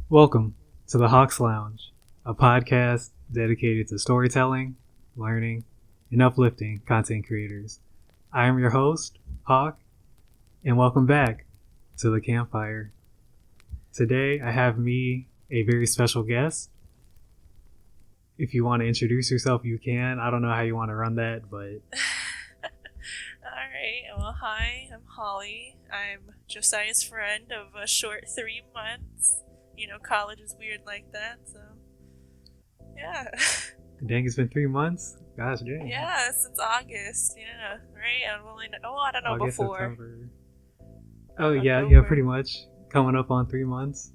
Welcome to the Hawks Lounge, a podcast dedicated to storytelling, learning, and uplifting content creators. I am your host, Hawk, and welcome back to the campfire. Today I have me a very special guest. If you want to introduce yourself, you can. I don't know how you want to run that, but... Alright, well, hi, I'm Holly. I'm Josiah's friend of a short 3 months. You know, college is weird like that, so... Yeah. Dang, it's been 3 months? Gosh, dang. Yeah, since August, yeah. Right? I don't know August, before. September. Oh, yeah, October. pretty much. Coming up on 3 months.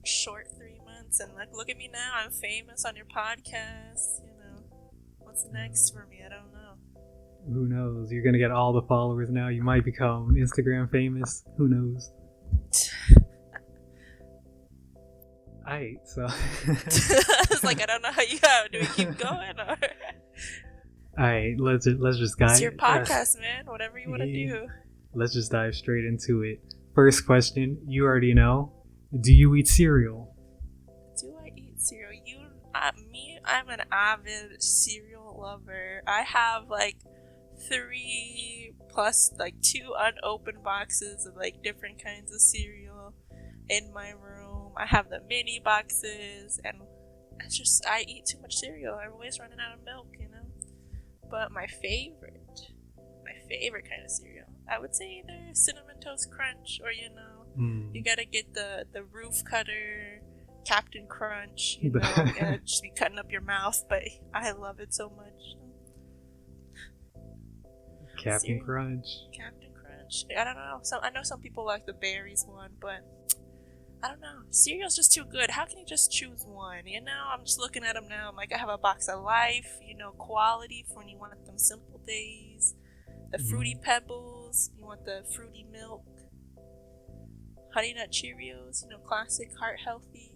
Short 3 months, and like, look at me now, I'm famous on your podcast, you know. What's next for me? I don't know. Who knows? You're gonna get all the followers now. You might become Instagram famous. Who knows? Alright, so... It's like, I don't know how you have. Do we keep going, or... Alright, let's just dive... It's your podcast, man. Whatever you want to do. Let's just dive straight into it. First question, you already know. Do you eat cereal? Do I eat cereal? I'm an avid cereal lover. I have like 3 plus like 2 unopened boxes of like different kinds of cereal in my room. I have the mini boxes, and I eat too much cereal. I'm always running out of milk, you know. But my favorite kind of cereal, I would say either Cinnamon Toast Crunch or you gotta get the roof cutter Captain Crunch, you know, and just be cutting up your mouth, but I love it so much. Captain Crunch. I don't know. I know some people like the berries one, but I don't know. Cereal's just too good. How can you just choose one? You know, I'm just looking at them now. I'm like, I have a box of Life, you know, quality for when you want them simple days. The Fruity Pebbles, you want the fruity milk. Honey Nut Cheerios, you know, classic, heart healthy.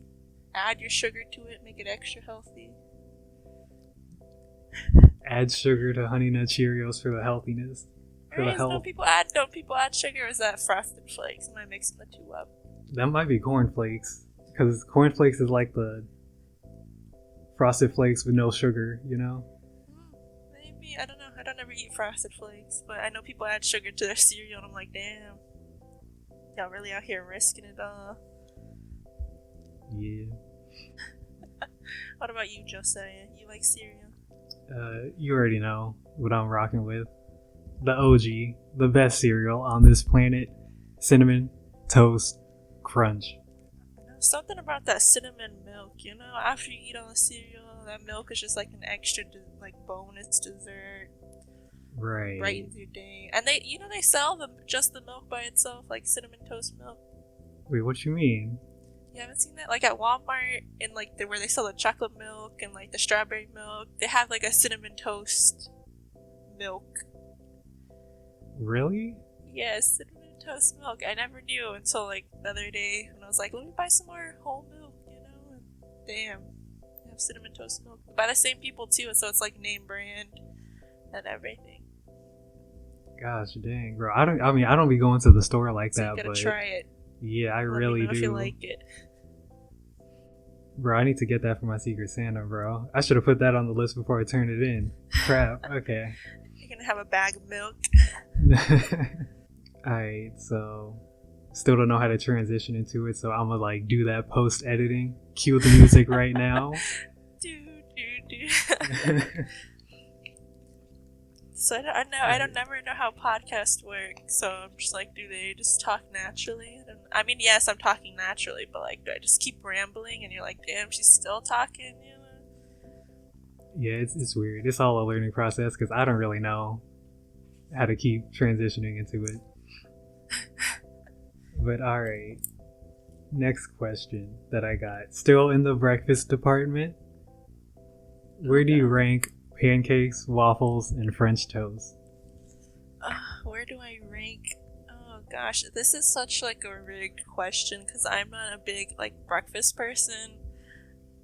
Add your sugar to it, make it extra healthy. Add sugar to Honey Nut Cheerios for the healthiness. For the health. Don't people add sugar, or is that Frosted Flakes? Am I mixing the two up? That might be cornflakes. Because cornflakes is like the Frosted Flakes with no sugar, you know? Maybe, I don't know. I don't ever eat Frosted Flakes, but I know people add sugar to their cereal, and I'm like, damn. Y'all really out here risking it all. Yeah. What about you, Josiah? You like cereal? You already know what I'm rocking with. The OG, the best cereal on this planet. Cinnamon Toast Crunch. Something about that cinnamon milk, you know? After you eat all the cereal, that milk is just like an extra, like, bonus dessert. Right. Brightens your day. And they sell just the milk by itself, like cinnamon toast milk. Wait, what you mean? You haven't seen that? Like at Walmart, in like where they sell the chocolate milk and like the strawberry milk, they have like a cinnamon toast milk. Really? Yes, cinnamon toast milk. I never knew until like the other day when I was like, let me buy some more whole milk, you know? And damn, they have cinnamon toast milk by the same people too, so it's like name brand and everything. Gosh dang, bro. I don't be going to the store like so that, you gotta but try it. Yeah, I Let really me know do. if you like it. Bro, I need to get that for my Secret Santa, bro. I should have put that on the list before I turned it in. Crap. Okay. You're gonna have a bag of milk. Alright, so still don't know how to transition into it, so I'm gonna like do that post editing. Cue the music right now. do. So I don't never know how podcasts work. So I'm just like, do they just talk naturally? I mean, yes, I'm talking naturally, but like, do I just keep rambling? And you're like, damn, she's still talking, you know? Yeah, it's weird. It's all a learning process because I don't really know how to keep transitioning into it. But alright. Next question that I got. Still in the breakfast department. Where do you rank pancakes, waffles, and French toast? Where do I rank? Oh gosh, this is such like a rigged question because I'm not a big like breakfast person.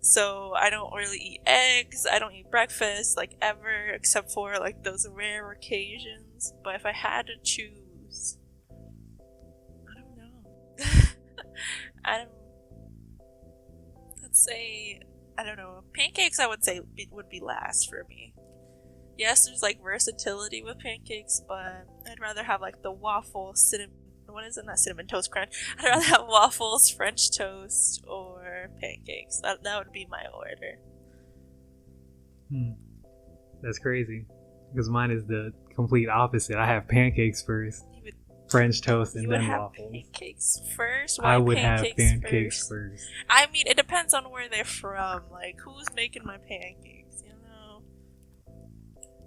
So I don't really eat eggs. I don't eat breakfast like ever, except for like those rare occasions. But if I had to choose, I don't know. I don't. say, I don't know, pancakes I would say would be last for me. Yes, there's like versatility with pancakes, but I'd rather have like the waffle cinnamon. What is it? Not cinnamon toast crunch. I'd rather have waffles, French toast, or pancakes. That would be my order. That's crazy. Because mine is the complete opposite. I have pancakes first, French toast, and then waffles. Pancakes first? Why I would have pancakes first. I mean, it depends on where they're from. Like, who's making my pancakes, you know?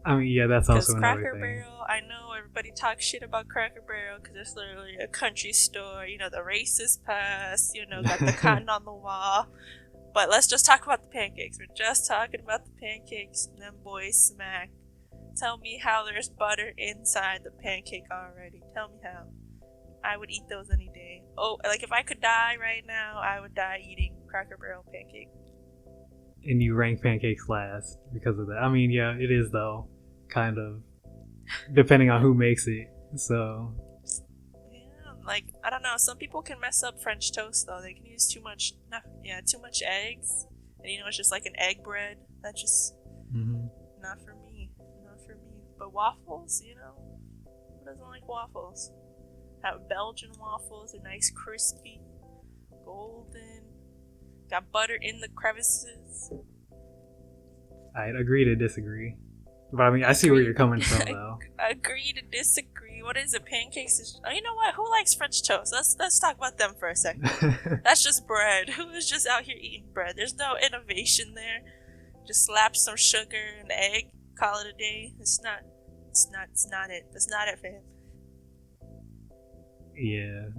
I mean, yeah, that's also another Cracker thing. Barrel, I know everybody talks shit about Cracker Barrel because it's literally a country store. You know, the racist past, you know, got the cotton on the wall. But let's just talk about the pancakes. We're just talking about the pancakes, and them boys smack. Tell me how there's butter inside the pancake already. Tell me how. I would eat those any day. Oh, like if I could die right now, I would die eating Cracker Barrel pancake. And you rank pancakes last because of that. I mean, yeah, it is though, kind of, depending on who makes it. So, yeah, like I don't know. Some people can mess up French toast though. They can use too much eggs, and you know it's just like an egg bread. That's just not for me. But waffles, you know, who doesn't like waffles? Have Belgian waffles, they're nice, crispy, golden, got butter in the crevices. I'd agree to disagree. But I mean, I see where you're coming from, though. Agree to disagree. What is it? Pancakes is... Oh, you know what? Who likes French toast? Let's talk about them for a second. That's just bread. Who is just out here eating bread? There's no innovation there. Just slap some sugar and egg, call it a day. It's not it. That's not it, fam. Yeah.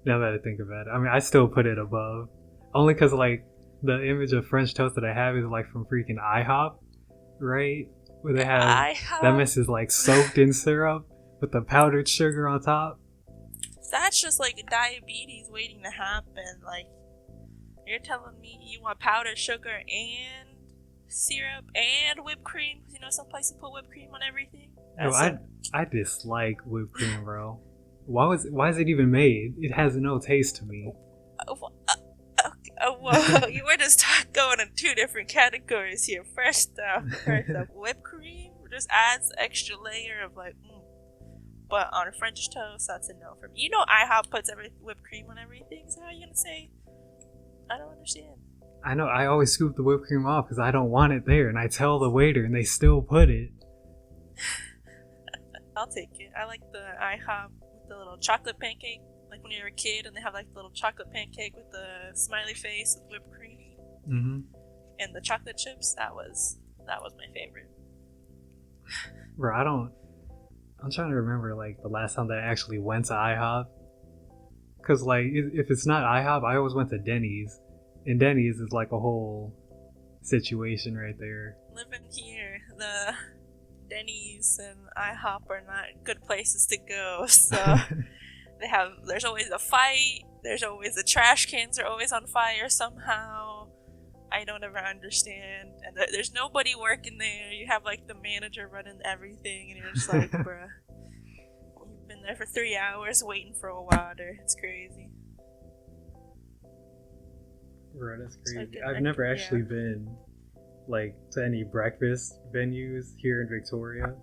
Now that I think about it. I mean, I still put it above. Only because, like, the image of French toast that I have is, like, from freaking IHOP, right? Where they have... IHOP? That mess is, like, soaked in syrup with the powdered sugar on top. That's just, like, diabetes waiting to happen. Like, you're telling me you want powdered sugar and syrup and whipped cream? You know, some places put whipped cream on everything. No, I dislike whipped cream, bro. Why is it even made? It has no taste to me. Whoa, you were just going in two different categories here. First off, whipped cream just adds extra layer of like, But on a French toast, that's a no for me. You know IHOP puts whipped cream on everything, so how are you gonna say? I don't understand. I know, I always scoop the whipped cream off because I don't want it there, and I tell the waiter, and they still put it. I'll take it. I like the IHOP with the little chocolate pancake, like when you're a kid and they have like the little chocolate pancake with the smiley face with whipped cream. And the chocolate chips. That was my favorite. Bro, I'm trying to remember like the last time that I actually went to IHOP. Cause like if it's not IHOP, I always went to Denny's. And Denny's is like a whole situation right there. Living here, the Denny's and IHOP are not good places to go. So there's always a fight. There's always the trash cans are always on fire somehow. I don't ever understand. And there's nobody working there. You have like the manager running everything, and you're just like, bruh, you've been there for 3 hours waiting for a water. It's crazy. Bro, that's crazy. I've never actually been like to any breakfast venues here in Victoria.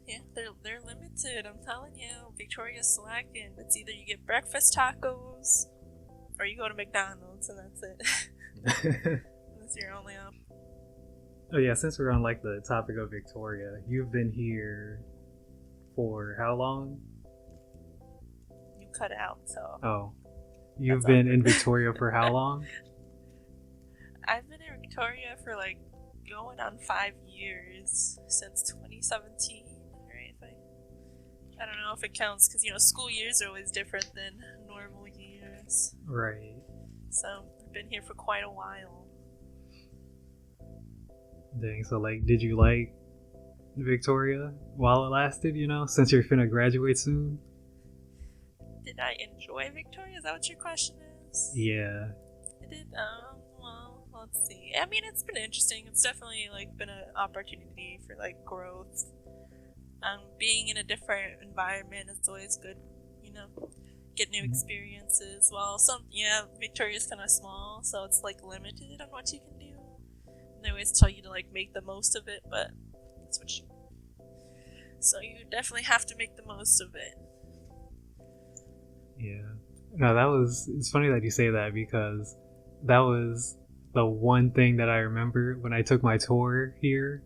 Yeah, they're limited. I'm telling you, Victoria's slacking. It's either you get breakfast tacos or you go to McDonald's, and that's it. That's your only option. Oh yeah, since we're on like the topic of Victoria, you've been here for how long? You cut out, so. Oh. You've been in Victoria for how long? I've been in Victoria for like going on 5 years, since 2017, right? I don't know if it counts because, you know, school years are always different than normal years. Right. So I've been here for quite a while. Dang, so like, did you like Victoria while it lasted, you know, since you're finna graduate soon? Did I enjoy Victoria? Is that what your question is? Yeah. I did. Well, let's see. I mean, it's been interesting. It's definitely like been an opportunity for like growth. Being in a different environment is always good. You know, get new experiences. Well, Victoria's kind of small, so it's like limited on what you can do. And they always tell you to like make the most of it, but that's what you. So you definitely have to make the most of it. Yeah. No, it's funny that you say that, because that was the one thing that I remember when I took my tour here.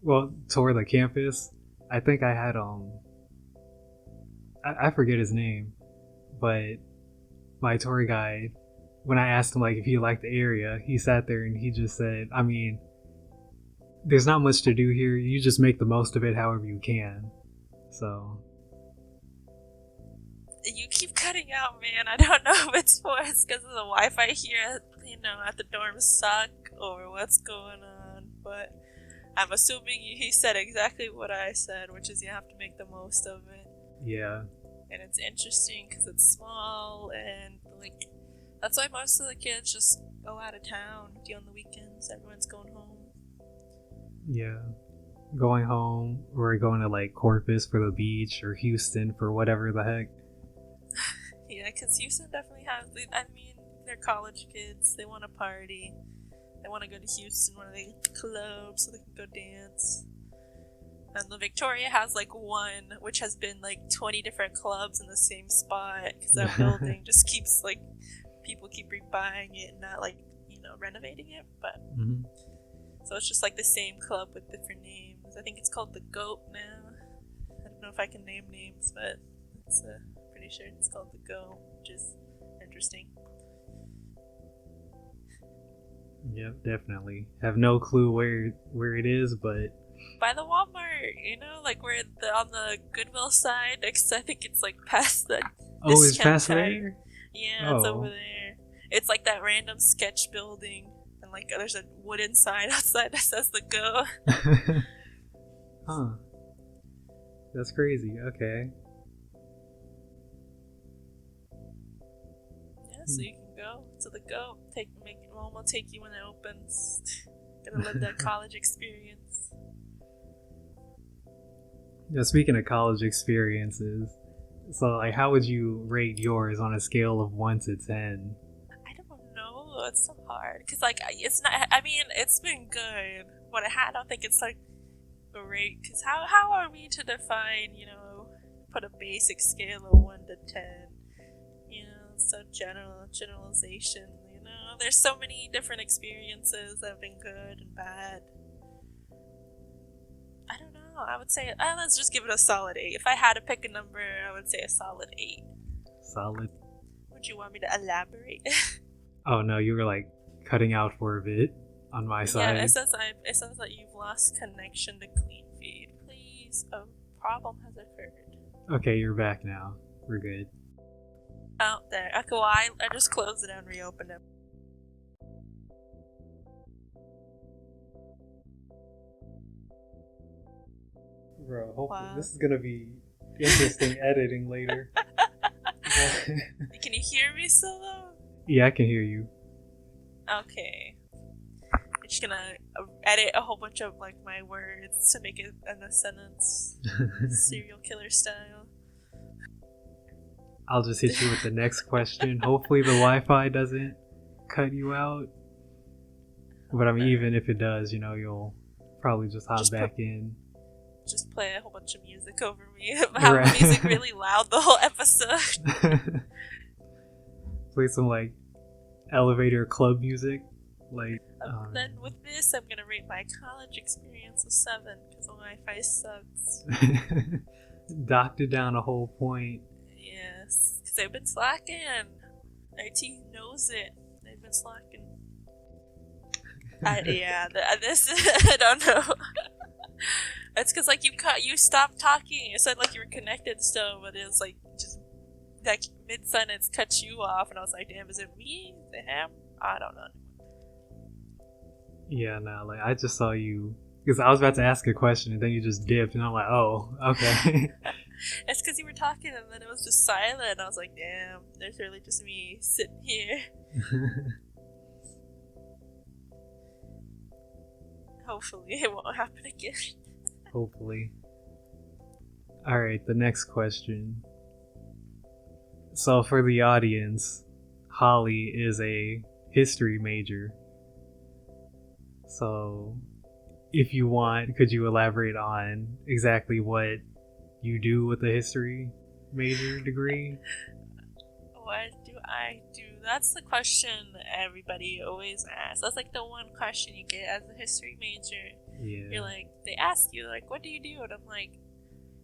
Well, tour the campus. I think I had, I forget his name, but my tour guide, when I asked him like if he liked the area, he sat there and he just said, I mean, there's not much to do here. You just make the most of it however you can. So. You keep cutting out, man. I don't know if it's because of the Wi-Fi here, at the dorms suck, or what's going on, but I'm assuming he said exactly what I said, which is you have to make the most of it. Yeah. And it's interesting because it's small, and like that's why most of the kids just go out of town on the weekends. Everyone's going home. Yeah. Going home, or going to like Corpus for the beach, or Houston for whatever the heck. Yeah, because Houston definitely has. They're college kids. They want to party. They want to go to Houston, one of the clubs, so they can go dance. And the Victoria has like one, which has been like 20 different clubs in the same spot, because that building just keeps like people keep rebuying it and not like renovating it. But so it's just like the same club with different names. I think it's called the Goat now. I don't know if I can name names, but it's pretty sure it's called the Goat, which is interesting. Yep, definitely. Have no clue where it is, but by the Walmart, like we're on the Goodwill side. Next, I think it's like past the. Oh, it's past there. Yeah, it's over there. It's like that random sketch building, and like there's a wooden sign outside that says the Go. Huh. That's crazy. Okay. Yeah, so you can go to the Go. Mom will take you when it opens. Gonna live that college experience. Yeah, speaking of college experiences, so like, how would you rate yours on a scale of 1 to 10? I don't know. It's so hard because like it's not. I mean, it's been good. What I don't think it's like great. Because how are we to define? Put a basic scale of 1 to 10. So generalization. There's so many different experiences that have been good and bad. I don't know. I would say let's just give it a solid 8. If I had to pick a number, I would say a solid 8. Solid. Would you want me to elaborate? Oh no, you were like cutting out for a bit on my side. Yeah, it says that you've lost connection to Clean Feed. Please, a problem has occurred. Okay, you're back now. We're good. Oh, there. Okay, well, I just closed it and reopened it. Bro, hopefully Wow. this is gonna be interesting editing later. Can you hear me still though? Yeah, I can hear you. Okay. I'm just gonna edit a whole bunch of like my words to make it in a sentence, serial killer style. I'll just hit you with the next question. Hopefully the Wi-Fi doesn't cut you out. But I mean, even if it does, you'll probably just hop back in. Just play a whole bunch of music over me. Have music really loud the whole episode. Play some like elevator club music. Like. Then with this, I'm gonna rate my college experience a 7 because the Wi-Fi sucks. Docked it down a whole point. Yes, because they've been slacking. IT knows it. They've been slacking. I don't know. It's because like you stopped talking. It said like you were connected still, but it was like just like mid sentence cut you off, and I was like, damn, is it me? Is it him? I don't know. Yeah, no, like I just saw you because I was about to ask a question and then you just dipped, and I'm like, oh, okay. It's because you were talking and then it was just silent. I was like, damn, there's really just me sitting here. Hopefully it won't happen again. Hopefully. Alright, the next question. So for the audience, Holly is a history major. So if you want, could you elaborate on exactly what you do with a history major degree? What do I do? That's the question everybody always asks. That's like the one question you get as a history major. Yeah. You're like, they ask you, like, what do you do? And I'm like,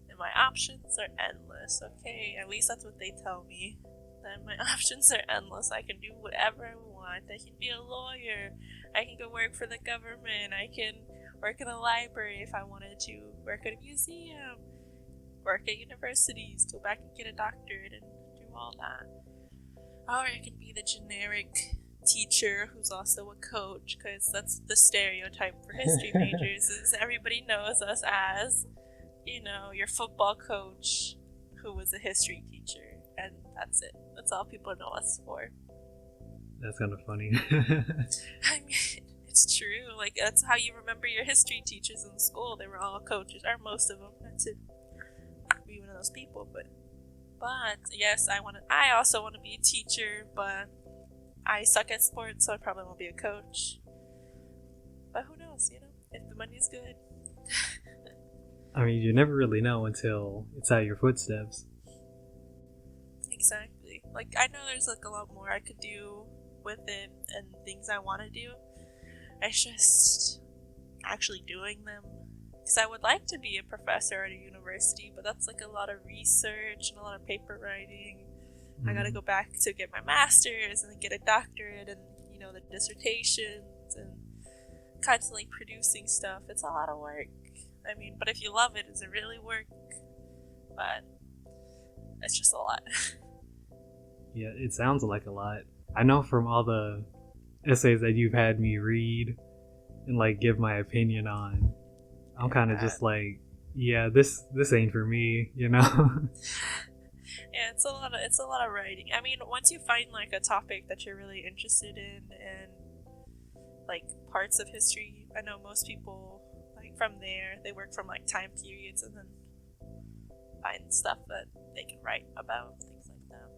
and my options are endless, okay? At least that's what they tell me. That my options are endless. I can do whatever I want. I can be a lawyer. I can go work for the government. I can work in a library if I wanted to. Work at a museum. Work at universities. Go back and get a doctorate and do all that. Or I can be the generic teacher who's also a coach, because that's the stereotype for history majors is everybody knows us as, you know, your football coach who was a history teacher, and that's it. That's all people know us for. That's kind of funny. I mean, it's true. Like, that's how you remember your history teachers in school. They were all coaches, or most of them. Not to be one of those people, but yes, I also want to be a teacher, but I suck at sports, so I probably won't be a coach. But who knows, you know, if the money's good. I mean, you never really know until it's at your footsteps. Exactly. Like, I know there's like a lot more I could do with it and things I want to do. It's just actually doing them. Because I would like to be a professor at a university, but that's like a lot of research and a lot of paper writing. Mm-hmm. I gotta go back to get my master's and then get a doctorate and, you know, the dissertations and constantly producing stuff. It's a lot of work. I mean, but if you love it, is it really work? But it's just a lot. Yeah, it sounds like a lot. I know from all the essays that you've had me read and like give my opinion on, I'm kind of just like, yeah, this ain't for me, you know. Yeah, it's a lot of writing. I mean, once you find like a topic that you're really interested in and like parts of history, I know most people like from there they work from like time periods and then find stuff that they can write about, things like that.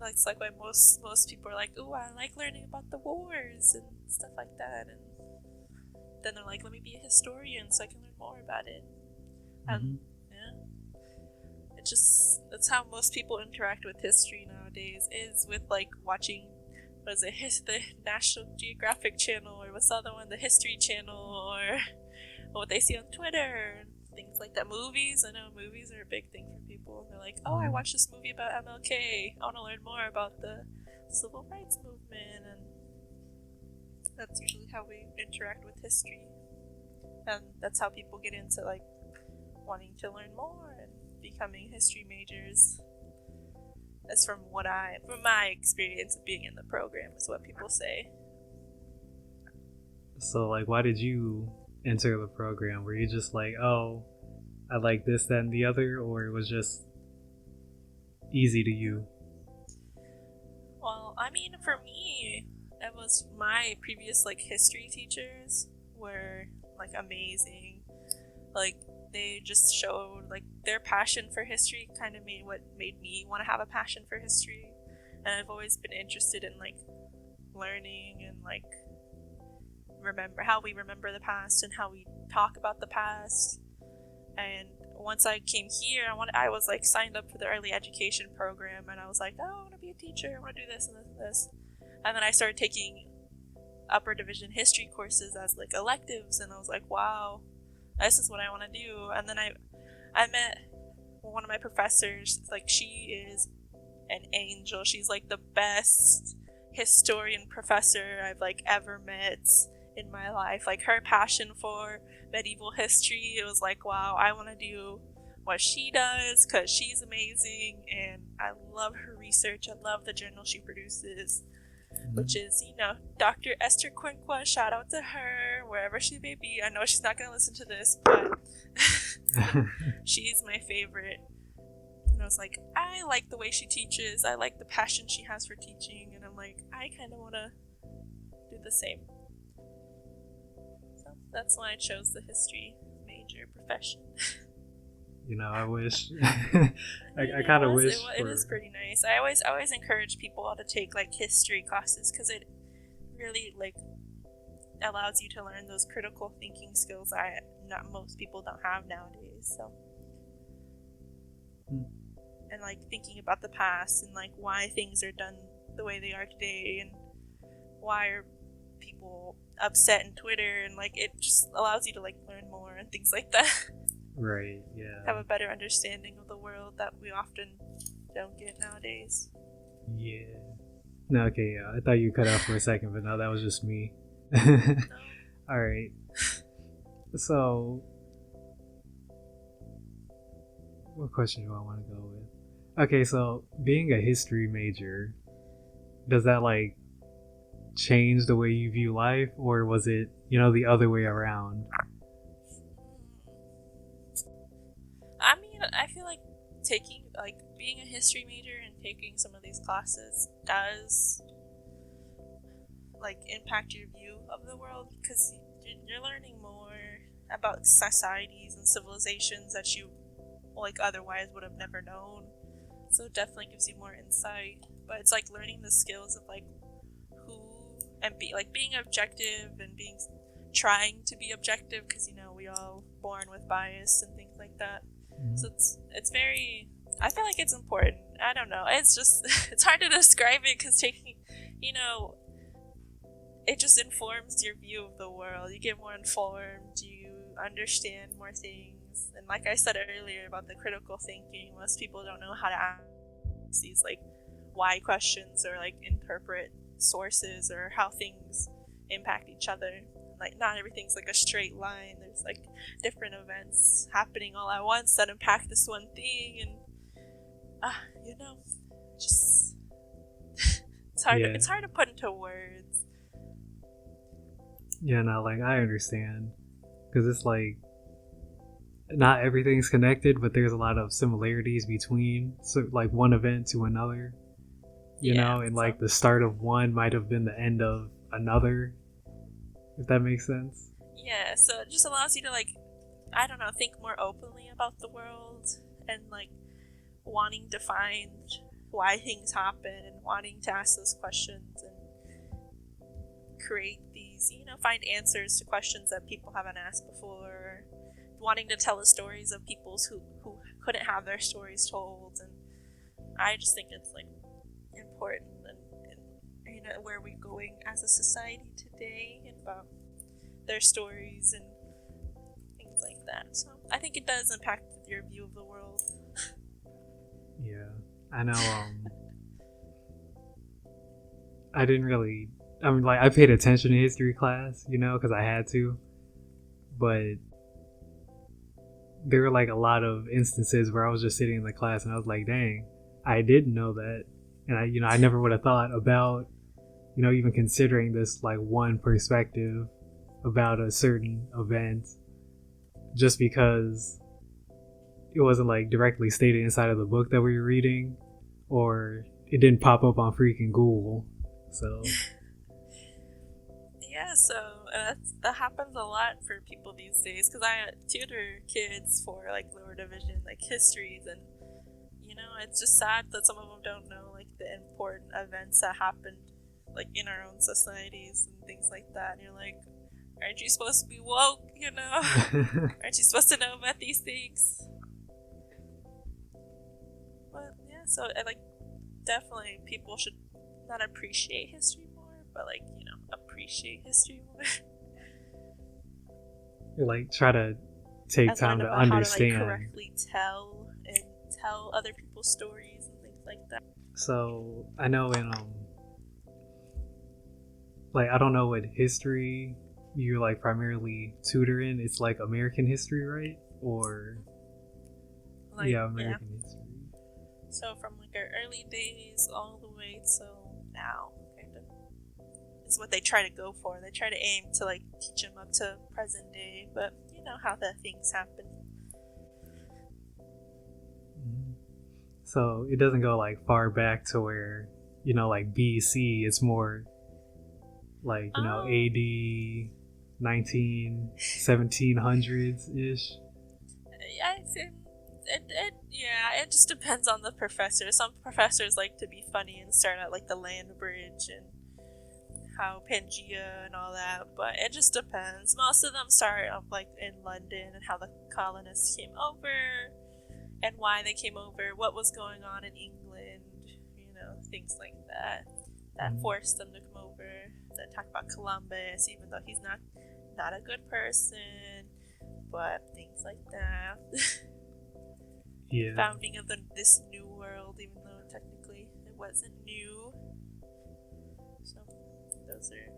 That's like why most people are like, "Ooh, I like learning about the wars and stuff like that," and then they're like, let me be a historian so I can learn more about it. And yeah, it just, that's how most people interact with history nowadays, is with like watching, what is it, the National Geographic channel, or what's the other one, the History Channel, or what they see on Twitter, and things like that. Movies, I know movies are a big thing for people. They're like, oh, I watched this movie about MLK, I want to learn more about the civil rights movement, and that's usually how we interact with history, and that's how people get into like wanting to learn more and becoming history majors. That's from my experience of being in the program, is what people say. So like, why did you enter the program? Were you just like, oh, I like this, that, and the other, or it was just easy to you? Well, I mean, for me, it was my previous like history teachers were like amazing. Like, they just showed like their passion for history, kind of made me want to have a passion for history. And I've always been interested in like learning and like remember how we remember the past and how we talk about the past. And once I came here, I was like signed up for the early education program, and I was like, oh, I want to be a teacher, I want to do this and this and this. And then I started taking upper division history courses as like electives, and I was like, wow, this is what I want to do. And then I met one of my professors. Like, she is an angel. She's like the best historian professor I've like ever met in my life. Like, her passion for medieval history, it was like, wow, I want to do what she does, because she's amazing, and I love her research. I love the journal she produces, which is, you know, Dr. Esther Quinqua. Shout out to her, wherever she may be. I know she's not going to listen to this, but she's my favorite. And I was like, I like the way she teaches. I like the passion she has for teaching. And I'm like, I kind of want to do the same. So that's why I chose the history major profession. I wish. I kind of wish it is pretty nice. I always encourage people to take like history classes because it really like allows you to learn those critical thinking skills that not most people don't have nowadays. So, and like thinking about the past and like why things are done the way they are today and why are people upset in Twitter, and like it just allows you to like learn more and things like that. Right, yeah. Have a better understanding of the world that we often don't get nowadays. Yeah. No, okay, yeah. I thought you cut out for a second, but no, that was just me. Alright. So, what question do I want to go with? Okay, so being a history major, does that like change the way you view life, or was it, the other way around? I mean, I feel like being a history major and taking some of these classes does like impact your view of the world because you're learning more about societies and civilizations that you like otherwise would have never known. So it definitely gives you more insight. But it's like learning the skills of like who and being objective and trying to be objective because we all born with bias and things like that. So it's very, I feel like it's important. I don't know. It's just it's hard to describe it because taking it just informs your view of the world. You get more informed. You understand more things. And like I said earlier about the critical thinking, most people don't know how to ask these like why questions or like interpret sources or how things impact each other. Like not everything's like a straight line. There's like different events happening all at once that impact this one thing, and just it's hard. Yeah. It's hard to put into words. Yeah, no, like I understand, because it's like not everything's connected, but there's a lot of similarities between like one event to another. And like the start of one might have been the end of another. If that makes sense. Yeah, so it just allows you to like, I don't know, think more openly about the world and like wanting to find why things happen and wanting to ask those questions and create these, find answers to questions that people haven't asked before. Wanting to tell the stories of people who couldn't have their stories told, and I just think it's like important and where we're going as a society today and about their stories and things like that. So I think it does impact your view of the world. Yeah, I know. I didn't really. I mean, like I paid attention to history class, because I had to, but there were like a lot of instances where I was just sitting in the class and I was like, dang, I didn't know that. And I never would have thought about, even considering this like one perspective about a certain event just because it wasn't like directly stated inside of the book that we were reading, or it didn't pop up on freaking Google. So yeah, so that happens a lot for people these days because I tutor kids for like lower division like histories, and it's just sad that some of them don't know like the important events that happened like in our own societies and things like that, and you're like, aren't you supposed to be woke, aren't you supposed to know about these things? But yeah, so like definitely people should not appreciate history more, but like appreciate history more. Like try to take and time learn to about understand how to like correctly tell other people's stories and things like that. So I know in like I don't know what history you're like primarily tutoring. It's like American history, right? Or like, American history. So from like our early days all the way till now, kind of is what they try to go for. They try to aim to like teach them up to present day, but you know how the things happen. So it doesn't go like far back to where, like BC. It's more like, AD 1700s ish. Yeah, it just depends on the professor. Some professors like to be funny and start at like the land bridge and how Pangea and all that, but it just depends. Most of them start up like in London and how the colonists came over and why they came over, what was going on in England, things like that forced them to come over. That talk about Columbus, even though he's not a good person, but things like that. Yeah. Founding of this new world, even though technically it wasn't new. So those are.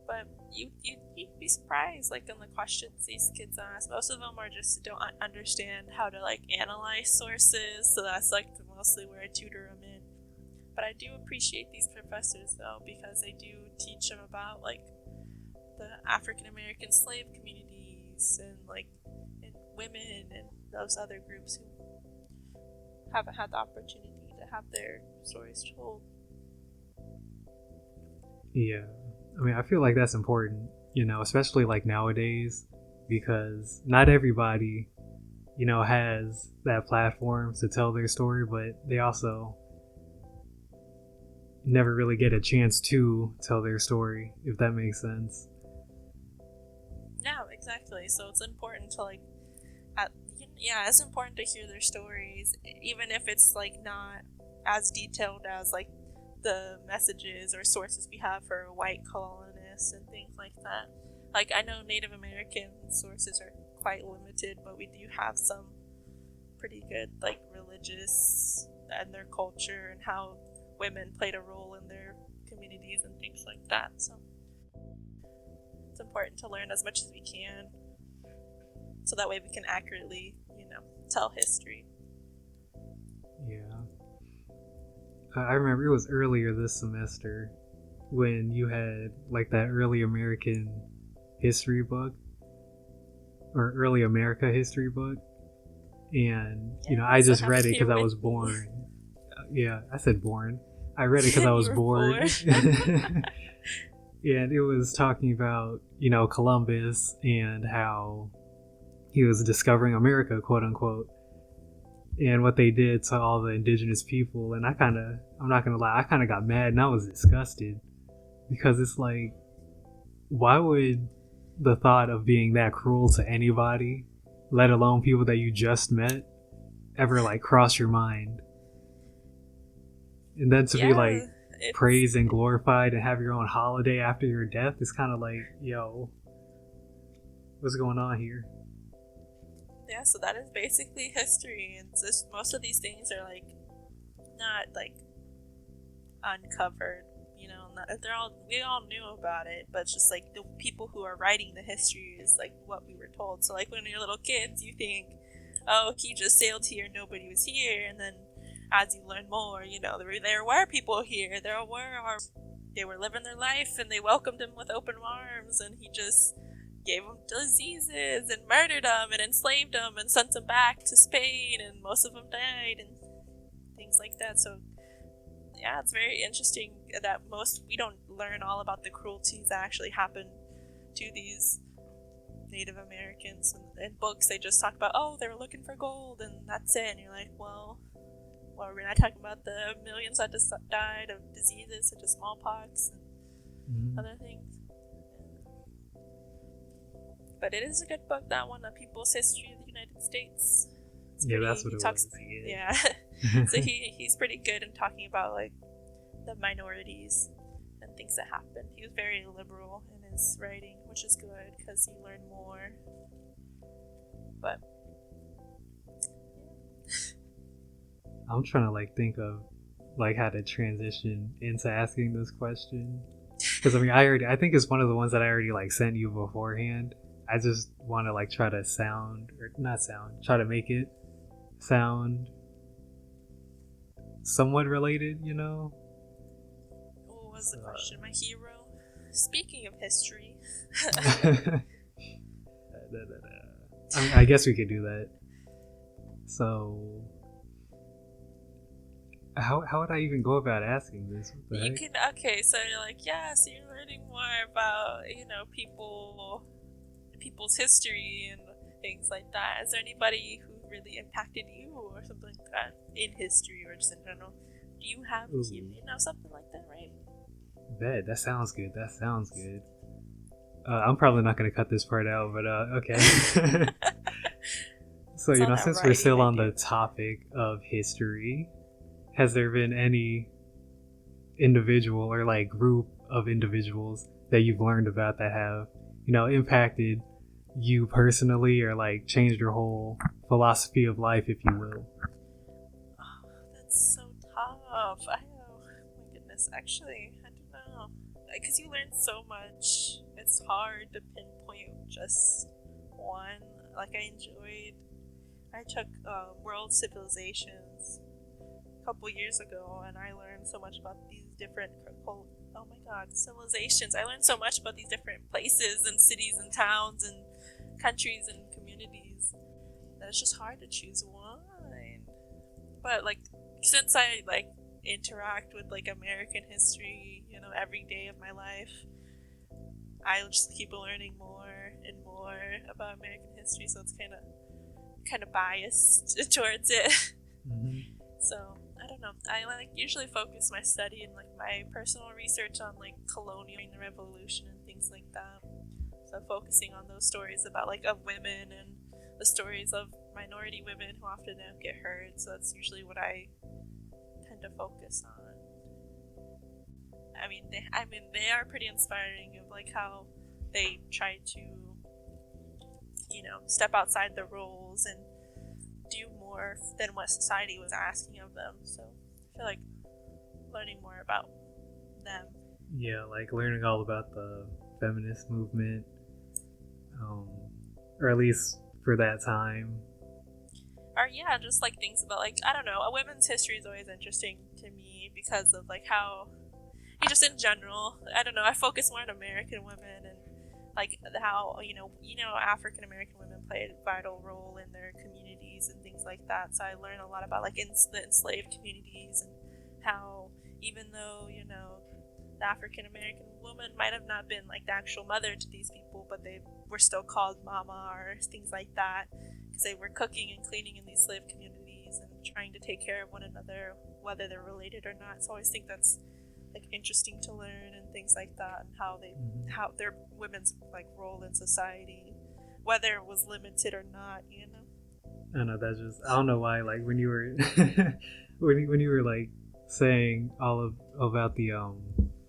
But you'd be surprised, like on the questions these kids ask. Most of them are just don't understand how to like analyze sources, so that's like mostly where I tutor them in. But I do appreciate these professors though, because they do teach them about like the African American slave communities and like women and those other groups who haven't had the opportunity to have their stories told. Yeah. I mean, I feel like that's important, especially like nowadays, because not everybody, has that platform to tell their story, but they also never really get a chance to tell their story, if that makes sense. Yeah, exactly. So it's important to like, it's important to hear their stories, even if it's like not as detailed as like the messages or sources we have for white colonists and things like that. Like I know Native American sources are quite limited, but we do have some pretty good like religious and their culture and how women played a role in their communities and things like that. So it's important to learn as much as we can, so that way we can accurately, tell history. Yeah. I remember it was earlier this semester when you had like that early American history book or early America history book, and I just read it because I was born. Yeah, I said born. I read it because I was bored. And it was talking about Columbus and how he was discovering America, quote unquote, and what they did to all the indigenous people. And I'm not gonna lie, I kind of got mad and I was disgusted, because it's like, why would the thought of being that cruel to anybody, let alone people that you just met, ever like cross your mind? And then to be like praised and glorified and have your own holiday after your death is kind of like, yo, what's going on here? Yeah, so that is basically history, and just most of these things are like not like uncovered, we all knew about it, but it's just like the people who are writing the history is like what we were told. So like when you're little kids, you think, oh, he just sailed here, nobody was here, and then as you learn more, there were people here, they were living their life, and they welcomed him with open arms, and he just gave them diseases and murdered them and enslaved them and sent them back to Spain, and most of them died and things like that. So yeah, it's very interesting that we don't learn all about the cruelties that actually happened to these Native Americans. And in books they just talk about, oh, they were looking for gold and that's it, and you're like, well, we're not talking about the millions that just died of diseases such as smallpox and other things. But it is a good book, that one, The People's History of the United States. That's what it was. Yeah. So he's pretty good in talking about like the minorities and things that happened. He was very liberal in his writing, which is good because you learn more. But I'm trying to like think of like how to transition into asking this question, because I mean I think it's one of the ones that I already like sent you beforehand. I just want to like try to try to make it sound somewhat related, What was the question? My hero? Speaking of history. I guess we could do that. So how would I even go about asking this? So you're like, so you're learning more about, people's history and things like that. Is there anybody who really impacted you or something like that in history or just in general? Do you have something like that, right? That sounds good. I'm probably not going to cut this part out, but okay. So, since we're still on the topic of history, has there been any individual or like group of individuals that you've learned about that have, impacted you personally or like changed your whole philosophy of life, if you will? Oh, that's so tough. My goodness, actually, I don't know. Because you learn so much, it's hard to pinpoint just one. Like, I took World Civilizations a couple years ago, and I learned so much about these different civilizations. I learned so much about these different places and cities and towns and countries and communities that it's just hard to choose one. But like, since I like interact with like American history, every day of my life, I just keep learning more and more about American history, so it's kind of biased towards it. Mm-hmm. So I don't know. I usually focus my study and like my personal research on like colonial and the revolution and things like that. So focusing on those stories about like of women and the stories of minority women who often don't get heard. So that's usually what I tend to focus on. They are pretty inspiring of like how they try to, step outside the rules and do more than what society was asking of them. So I feel like learning more about them. Yeah, like learning all about the feminist movement, or at least for that time. Or yeah, just like things about like, I don't know, a women's history is always interesting to me because of like how, just in general, I don't know, I focus more on American women and like how, African American women played a vital role in their communities and things like that. So I learn a lot about like the enslaved communities and how even though, the African American woman might have not been like the actual mother to these people, but they were still called mama or things like that because they were cooking and cleaning in these slave communities and trying to take care of one another, whether they're related or not. So I always think that's like interesting to learn and things like that, and how their women's like role in society, whether it was limited or not. I know that's just, I don't know why, like when you were when you were like saying about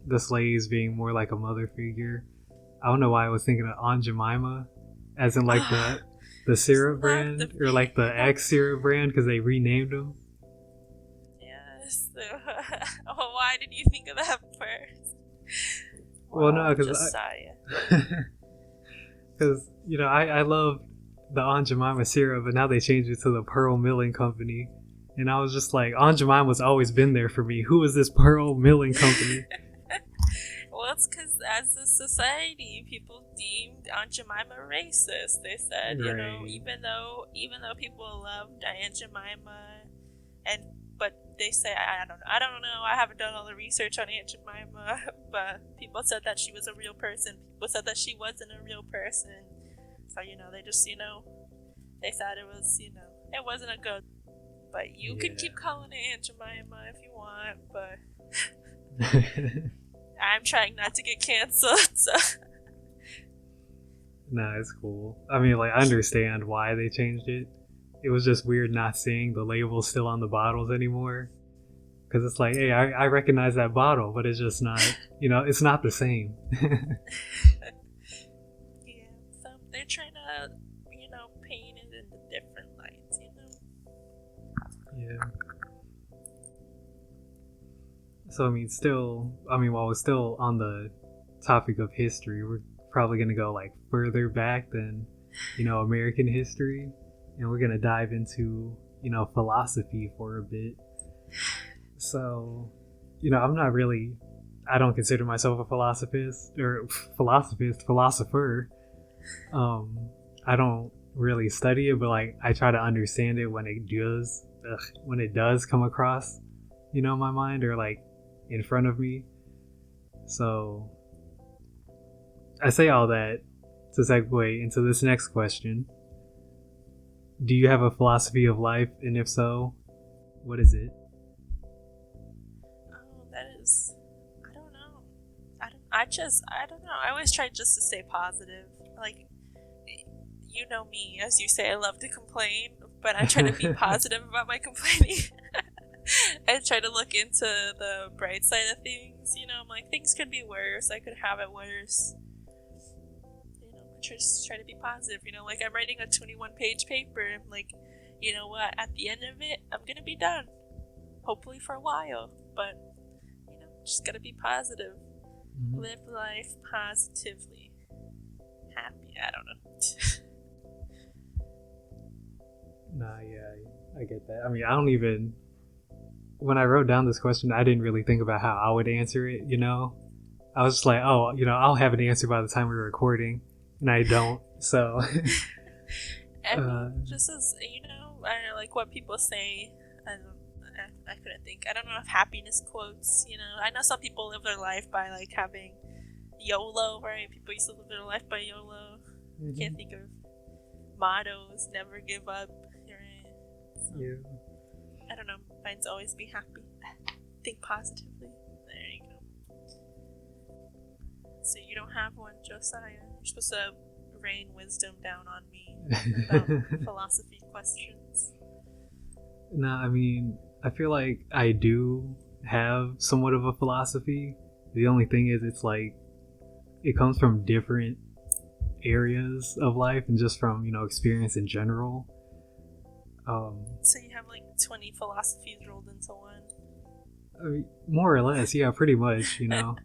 the slaves being more like a mother figure, I don't know why I was thinking of Aunt Jemima as in like the syrup brand or like the X syrup brand because they renamed them. Yes. Why did you think of that first? Well, no, because I love the Aunt Jemima syrup, but now they changed it to the Pearl Milling Company, and I was just like, Aunt Jemima's always been there for me. Who is this Pearl Milling Company? Well, it's because as a society, people deemed Aunt Jemima racist. They said, right. even though people loved Aunt Jemima, but they say, I don't know, I haven't done all the research on Aunt Jemima, but people said that she was a real person. People said that she wasn't a real person. So, they just, they said it was, it wasn't a good, but you can keep calling it Aunt Jemima if you want, but I'm trying not to get canceled, so. Nah, it's cool. I mean, like, I understand why they changed it. It was just weird not seeing the label still on the bottles anymore. Because it's like, hey, I recognize that bottle, but it's just not, it's not the same. Yeah, so they're trying to, paint it into different lights, Yeah. So, while we're still on the topic of history, we're probably going to go, like, further back than, American history. And we're going to dive into, philosophy for a bit. So, I don't consider myself a philosopher. I don't really study it, but like I try to understand it when it does come across, my mind or like in front of me. So I say all that to segue into this next question. do you have a philosophy of life? And if so, what is it? Oh, that is. I don't know. I don't know. I always try just to stay positive. Like, you know me, as you say, I love to complain, but I try to be positive about my complaining. I try to look into the bright side of things. You know, I'm like, things could be worse. I could have it worse. You know, I just try to be positive. You know, like I'm writing a 21-page paper. I'm like, you know what? At the end of it, I'm gonna be done. Hopefully for a while, but you know, just gotta be positive. Mm-hmm. Live life positively. Happy. I don't know. Nah, yeah, I get that. I mean, I don't even. When I wrote down this question, I didn't really think about how I would answer it, you know? I was just like, oh, you know, I'll have an answer by the time we're recording, and I don't, so. I mean, just as, you know, I don't know, like what people say, I couldn't think. I don't know if happiness quotes, you know. I know some people live their life by, like, having YOLO, right? People used to live their life by YOLO. Mm-hmm. Can't think of mottos, never give up, right? So, yeah. I don't know. Mine's always be happy. Think positively. There you go. So you don't have one, Josiah. You're supposed to rain wisdom down on me about philosophy questions. No, I mean, I feel like I do have somewhat of a philosophy. The only thing is, it's like, it comes from different areas of life and just from, you know, experience in general. So you have like 20 philosophies rolled into one? I mean, more or less, yeah, pretty much, you know.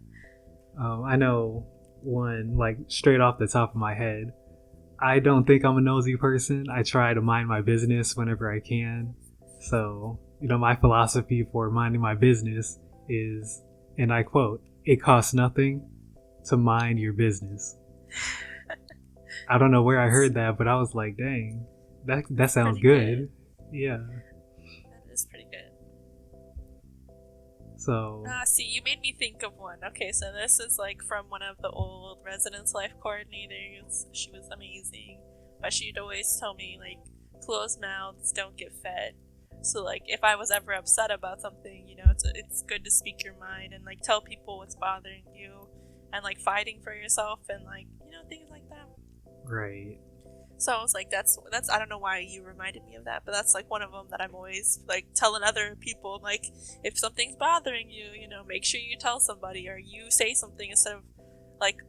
I know one, like, straight off the top of my head. I don't think I'm a nosy person. I try to mind my business whenever I can. So, you know, my philosophy for minding my business is, and I quote, "It costs nothing to mind your business." I don't know where I heard that, but I was like, dang, that sounds good. Yeah. That is pretty good. So. See, you made me think of one. Okay, so this is like from one of the old residence life coordinators. She was amazing, but she'd always tell me, like, closed mouths don't get fed. So, like, if I was ever upset about something, you know, it's good to speak your mind and, like, tell people what's bothering you and, like, fighting for yourself and, like, you know, things like that. Right. So I was like, that's I don't know why you reminded me of that, but that's like one of them that I'm always like telling other people, like, if something's bothering you, you know, make sure you tell somebody or you say something instead of like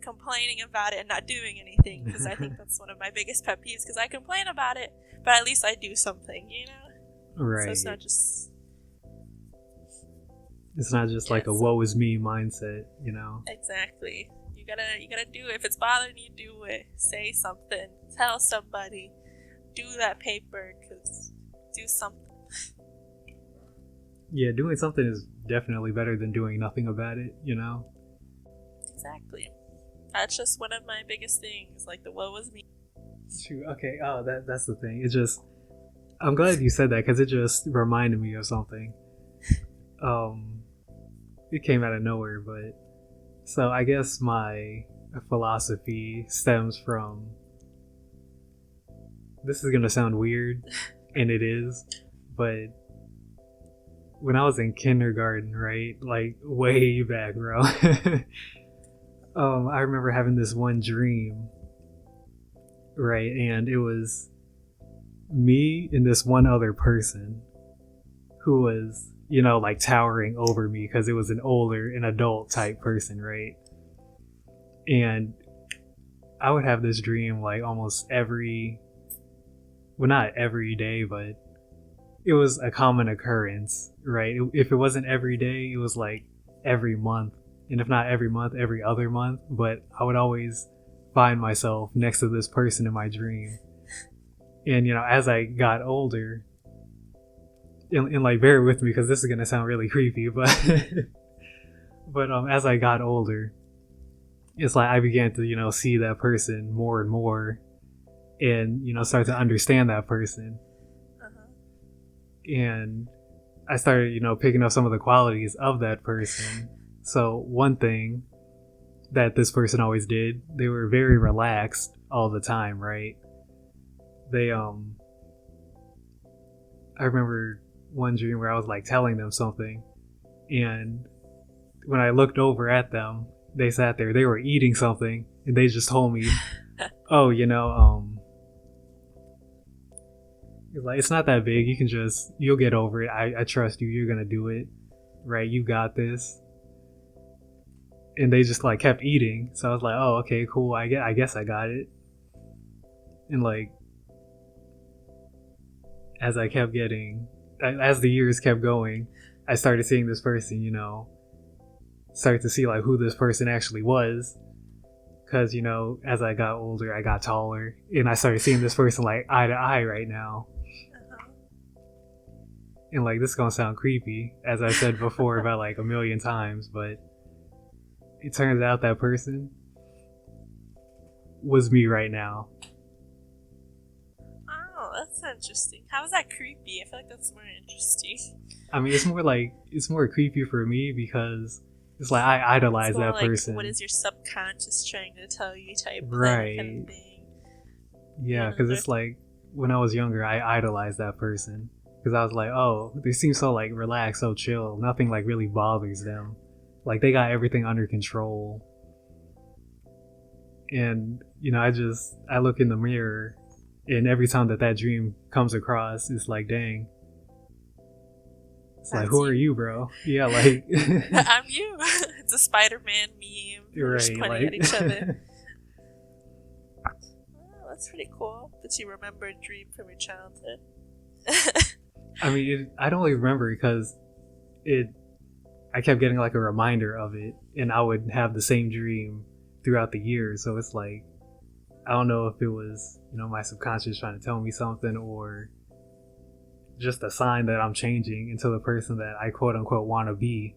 complaining about it and not doing anything, because I think that's one of my biggest pet peeves, because I complain about it, but at least I do something, you know? Right. So it's not just like a woe is me mindset, you know? Exactly. You gotta do it. If it's bothering you, do it. Say something. Tell somebody. Do that paper, cause do something. Yeah, doing something is definitely better than doing nothing about it, you know? Exactly. That's just one of my biggest things. Like the woe is me. Shoot, okay. Oh, that's the thing. It just, I'm glad you said that, because it just reminded me of something. It came out of nowhere, but so I guess my philosophy stems from, this is gonna sound weird, and it is, but when I was in kindergarten, right, like way back, bro, I remember having this one dream, right, and it was me and this one other person who was, you know, like towering over me, because it was an adult type person, right? And I would have this dream like almost not every day, but it was a common occurrence, right? If it wasn't every day, it was like every month, and if not every month, every other month. But I would always find myself next to this person in my dream. And, you know, as I got older, and like, bear with me because this is gonna sound really creepy, but as I got older, it's like I began to, you know, see that person more and more, and, you know, start to understand that person. And I started, you know, picking up some of the qualities of that person. So one thing that this person always did, they were very relaxed all the time, right? They I remember one dream where I was like telling them something, and when I looked over at them, they sat there, they were eating something, and they just told me, oh, like, it's not that big, you'll get over it, I trust you, you're gonna do it, right, you got this. And they just like kept eating, so I was like, oh, okay, cool, I guess I got it. And like, as the years kept going, I started seeing this person, start to see like who this person actually was. Because, as I got older, I got taller, and I started seeing this person like eye to eye right now. And like, this is gonna sound creepy, as I said before about like a million times, but it turns out that person was me right now. Oh, that's interesting. How is that creepy? I feel like that's more interesting. I mean, it's more creepy for me because it's like I idolize that like, person. What is your subconscious trying to tell you type right. kind of thing. Yeah, because it's like when I was younger, I idolized that person because I was like, oh, they seem so like relaxed, so chill. Nothing like really bothers them. Like they got everything under control. And I look in the mirror, and every time that dream comes across, it's like, dang. It's like, who are you, bro? Yeah, like I'm you. It's a Spider-Man meme. We're just pointing at each other. Oh, that's pretty cool that you remember a dream from your childhood. I mean, I don't really remember because I kept getting like a reminder of it, and I would have the same dream throughout the years. So it's like, I don't know if it was, my subconscious trying to tell me something, or just a sign that I'm changing into the person that I quote unquote want to be,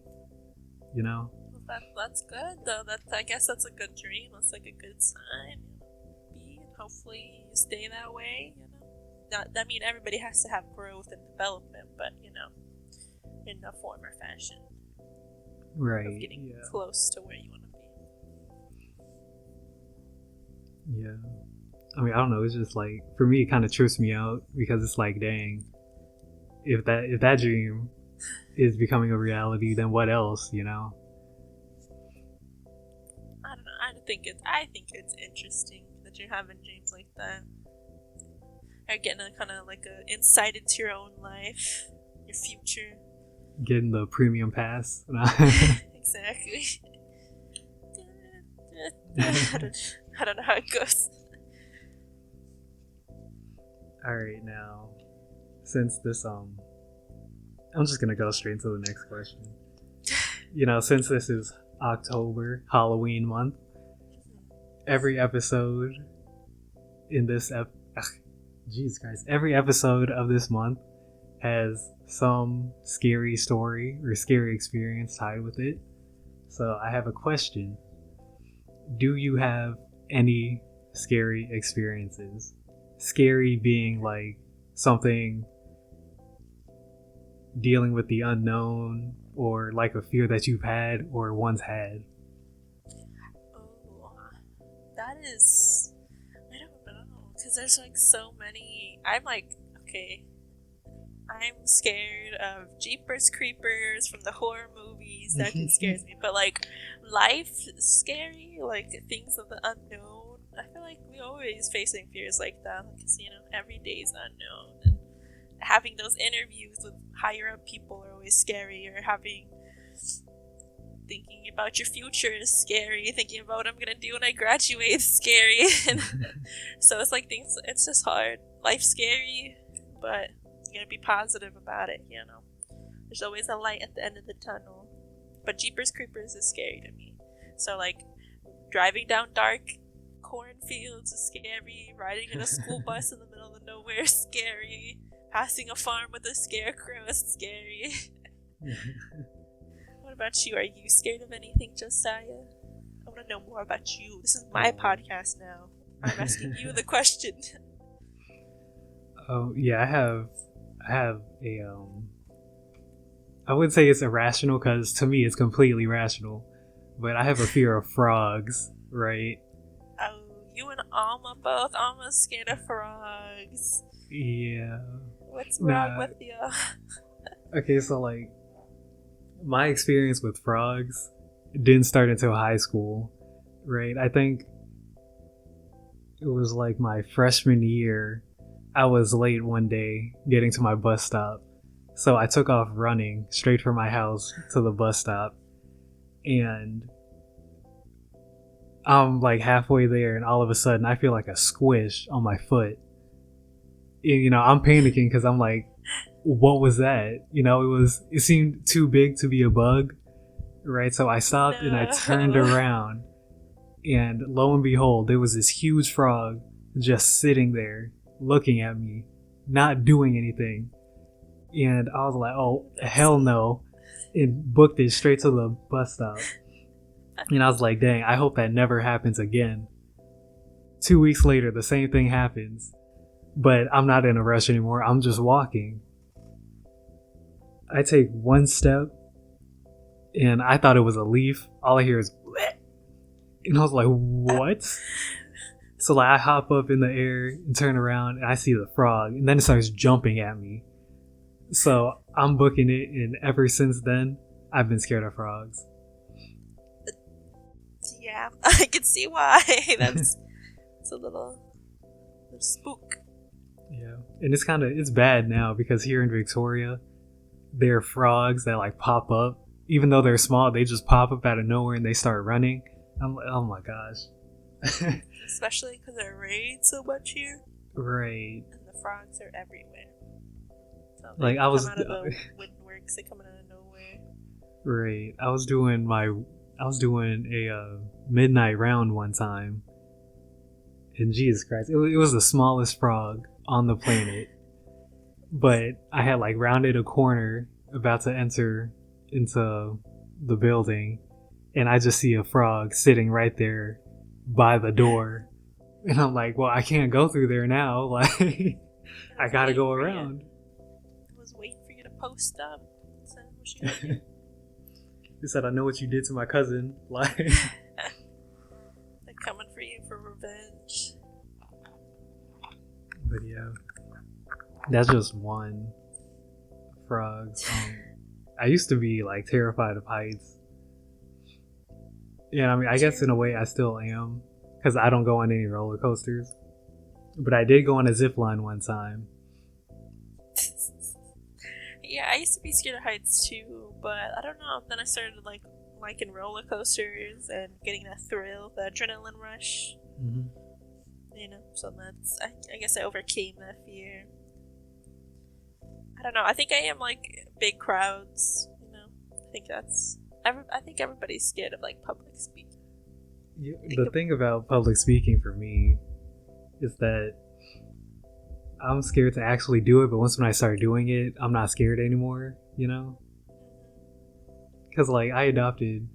That's good though. I guess that's a good dream. That's like a good sign. And hopefully you stay that way. I mean, everybody has to have growth and development, but in a form or fashion. Right. Of getting close to where you want to be. Yeah. I mean, I don't know. It's just like, for me, it kind of trips me out because it's like, dang, if that dream is becoming a reality, then what else? I don't know. I think it's interesting that you're having dreams like that. Or getting a kind of like a insight into your own life, your future. Getting the premium pass. Exactly. I don't know how it goes. Alright, now, since this, I'm just gonna go straight into the next question. Since this is October, Halloween month, every episode in this Jesus Christ, every episode of this month has some scary story or scary experience tied with it. So I have a question. Do you have any scary experiences? Scary being like something dealing with the unknown, or like a fear that you've had or once had. Oh, that is, I don't know, because there's like so many. I'm like, okay, I'm scared of Jeepers Creepers from the horror movies. That just scares me. But like life is scary, like things of the unknown. I feel like we always facing fears like that, because every day is unknown. And having those interviews with higher up people are always scary. Or thinking about your future is scary. Thinking about what I'm gonna do when I graduate is scary. So it's like things. It's just hard. Life's scary, but you gotta be positive about it. There's always a light at the end of the tunnel. But Jeepers Creepers is scary to me. So like driving down dark cornfields is scary. Riding in a school bus in the middle of nowhere is scary. Passing a farm with a scarecrow is scary. What about you? Are you scared of anything, Josiah? I want to know more about you. This is my podcast now. I'm asking you the question. Oh yeah, I have a I wouldn't say it's irrational, because to me it's completely rational, but I have a fear of frogs, right? Oh, you and Alma both. Alma's scared of frogs. Yeah. What's wrong with you? Okay, so like my experience with frogs didn't start until high school, right? I think it was like my freshman year. I was late one day getting to my bus stop. So I took off running straight from my house to the bus stop. And I'm like halfway there, and all of a sudden I feel like a squish on my foot. And, I'm panicking because I'm like, what was that? It seemed too big to be a bug, right? So I stopped and I turned around, and lo and behold, there was this huge frog just sitting there looking at me, not doing anything. And I was like, oh, hell no. And booked it straight to the bus stop. And I was like, dang, I hope that never happens again. 2 weeks later, the same thing happens. But I'm not in a rush anymore. I'm just walking. I take one step, and I thought it was a leaf. All I hear is, bleh. And I was like, what? So like I hop up in the air and turn around, and I see the frog. And then it starts jumping at me. So I'm booking it, and ever since then, I've been scared of frogs. Yeah, I can see why. It's a little spook. Yeah, and it's bad now because here in Victoria, there are frogs that like pop up. Even though they're small, they just pop up out of nowhere and they start running. I'm like, oh my gosh. Especially because it rains so much here. Right. And the frogs are everywhere. So like I was come out of the woodworks, they come out of nowhere. Right. I was doing a midnight round one time, and Jesus Christ, it was the smallest frog on the planet. But I had like rounded a corner about to enter into the building, and I just see a frog sitting right there by the door. And I'm like, well, I can't go through there now. Like, I gotta go around. I was waiting for you to post up. So what you gonna do? He said, I know what you did to my cousin. Like, they're coming for you for revenge. But yeah, that's just one. Frogs. I used to be like terrified of heights. Yeah, I mean, I guess in a way I still am, because I don't go on any roller coasters. But I did go on a zip line one time. Yeah, I used to be scared of heights too, but I don't know. Then I started liking roller coasters and getting that thrill, the adrenaline rush. Mm-hmm. So that's I guess I overcame that fear. I don't know. I think I am like big crowds. I think everybody's scared of like public speaking. Yeah, the thing about public speaking for me is that I'm scared to actually do it, but when I start doing it, I'm not scared anymore, Because, like, I adopted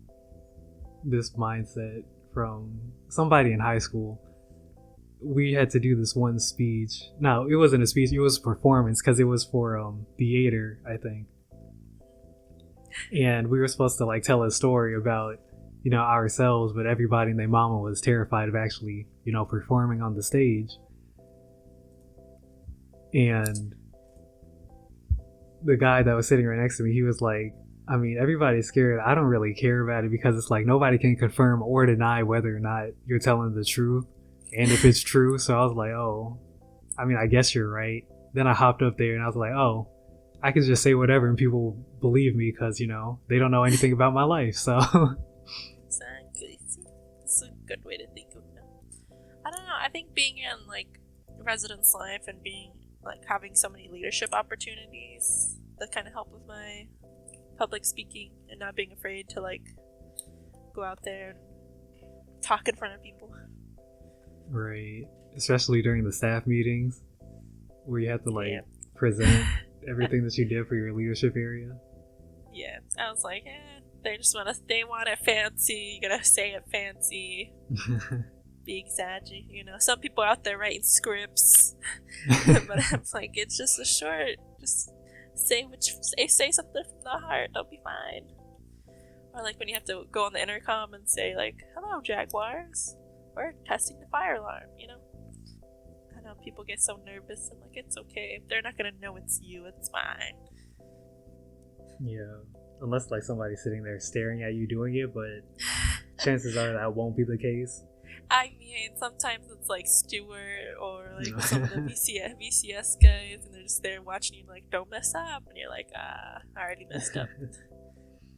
this mindset from somebody in high school. We had to do this one speech. No, it wasn't a speech, it was a performance, because it was for theater, I think. And we were supposed to, like, tell a story about, ourselves, but everybody and their mama was terrified of actually, performing on the stage. And the guy that was sitting right next to me, he was like, I mean, everybody's scared. I don't really care about it because it's like nobody can confirm or deny whether or not you're telling the truth and if it's true. So I was like, oh, I mean, I guess you're right. Then I hopped up there and I was like, oh, I can just say whatever and people believe me because, they don't know anything about my life. So exactly. It's a good way to think of it. I don't know. I think being in like residence life and being like having so many leadership opportunities that kind of help with my public speaking and not being afraid to like go out there and talk in front of people. Right. Especially during the staff meetings where you have to like present everything that you did for your leadership area. Yeah. I was like, they want it fancy, you gotta say it fancy. Be exaggerating, some people out there writing scripts. But I'm like, it's just just say something from the heart, they'll be fine. Or like when you have to go on the intercom and say like, hello Jaguars, we're testing the fire alarm, I don't know, people get so nervous. I'm like, it's okay. They're not gonna know it's you. It's fine. Yeah. Unless like somebody's sitting there staring at you doing it, but chances are that won't be the case. I mean, sometimes it's like Stuart or like some of the VCS guys, and they're just there watching you like, don't mess up. And you're like, I already messed up.